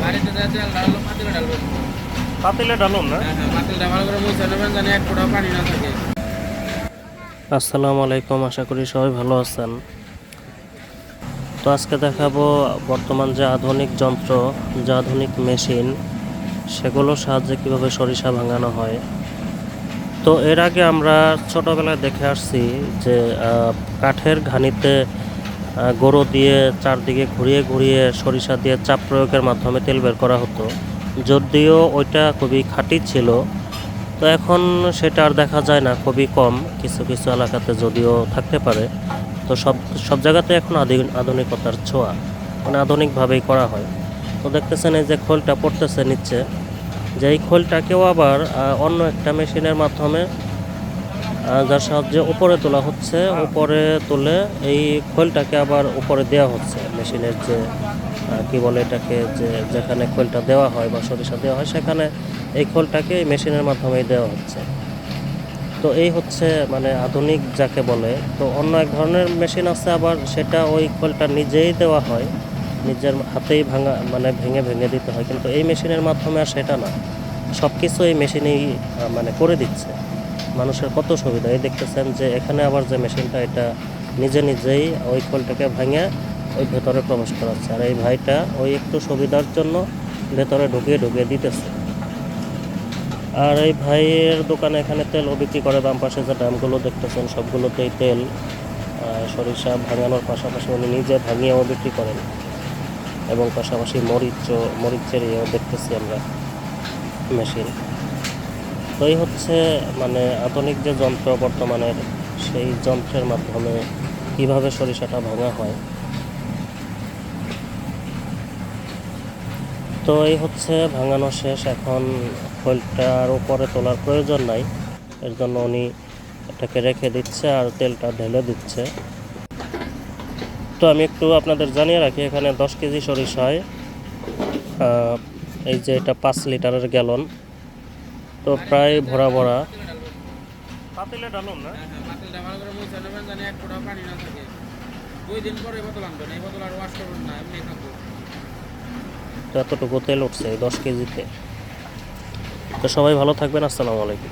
বাড়িতে যা তেল ঢাললো পাতিলে ঢালবেন। পাতিলে ঢালুন না। হ্যাঁ হ্যাঁ, পাতিলটা ভালো করে মুছে নেবেন জানি এক ফোঁটাও পানি না থাকে। আসসালামু আলাইকুম, আশা করি সবাই ভালো আছেন। তো আজকে দেখাবো বর্তমান যে আধুনিক যন্ত্র, যে আধুনিক মেশিন, সেগুলোর সাহায্যে কীভাবে সরিষা ভাঙানো হয়। তো এর আগে আমরা ছোটোবেলায় দেখে আসছি যে কাঠের ঘানিতে গরু দিয়ে চারদিকে ঘুরিয়ে ঘুরিয়ে সরিষা দিয়ে চাপ প্রয়োগের মাধ্যমে তেল বের করা হতো, যদিও ওইটা খুবই খাঁটি ছিল। তো এখন সেটা আর দেখা যায় না, খুবই কম, কিছু কিছু এলাকাতে যদিও থাকতে পারে। তো সব সব জায়গাতে এখন আধুনিকতার ছোঁয়া, মানে আধুনিকভাবেই করা হয়। তো দেখতেছেন এই যে খোলটা পড়তেছে নিচে, যে এই খোলটাকেও আবার অন্য একটা মেশিনের মাধ্যমে যার সাহায্যে উপরে তোলা হচ্ছে, উপরে তুলে এই খোলটাকে আবার উপরে দেওয়া হচ্ছে মেশিনের যে কি বলে এটাকে, যে যেখানে খোলটা দেওয়া হয় বা সরিষা দেওয়া হয় সেখানে এই খোলটাকে এই মেশিনের মাধ্যমেই দেওয়া হচ্ছে। তো এই হচ্ছে মানে আধুনিক যাকে বলে। তো অন্য এক ধরনের মেশিন আছে আবার, সেটা ওই খোলটা নিজেই দেওয়া হয়, নিজের হাতেই ভাঙা মানে ভেঙে ভেঙে দিতে হয়। কিন্তু এই মেশিনের মাধ্যমে আর সেটা না, সব কিছু এই মেশিনেই মানে করে দিচ্ছে। মানুষের কত সুবিধা! এই দেখতেছেন যে এখানে আবার যে মেশিনটা, এটা নিজে নিজেই ওই খোলটাকে ভেঙে ওই ভেতরে প্রবেশ করাচ্ছে, আর এই ভাইটা ওই একটু সুবিধার জন্য ভেতরে ঢুকিয়ে ঢুকিয়ে দিতেছে। আর এই ভাইয়ের দোকানে এখানে তেলও বিক্রি করে। বাম পাশে যে ড্রামগুলো দেখতেছেন সবগুলোতেই তেল, সরিষা ভাঙানোর পাশাপাশি উনি নিজে ভাঙিয়েও বিক্রি করেন, এবং পাশাপাশি মরিচের ইয়েও দেখতেছি আমরা মেশিন। তো এই হচ্ছে মানে আধুনিক যে যন্ত্র বর্তমানের, সেই যন্ত্রের মাধ্যমে কিভাবে সরিষাটা ভাঙা হয়। তো এই হচ্ছে ভাঙানো শেষ, এখন খোলটার উপরে তোলার প্রয়োজন নাই, এর জন্য উনি এটাকে রেখে দিচ্ছে আর তেলটা ঢেলে দিচ্ছে। তো আমি একটু আপনাদের জানিয়ে রাখি, এখানে 10 কেজি সরিষায় এই যে এটা 5 লিটারের গ্যালন, তো প্রায় ভরা ভরা। পাতিলে ঢালুন না। হ্যাঁ হ্যাঁ, পাতিলটা ভালো করে মুছে নেবেন জানি এক ফোঁটাও পানি না থাকে। 2 দিন পরে এই বোতল আনবেন, এই বোতল আর ওয়াশ করবেন না, এমনি থাকবো। তো এতটুকু তেল উঠছে এই 10 কেজিতে। তো সবাই ভালো থাকবেন, আসসালামু আলাইকুম।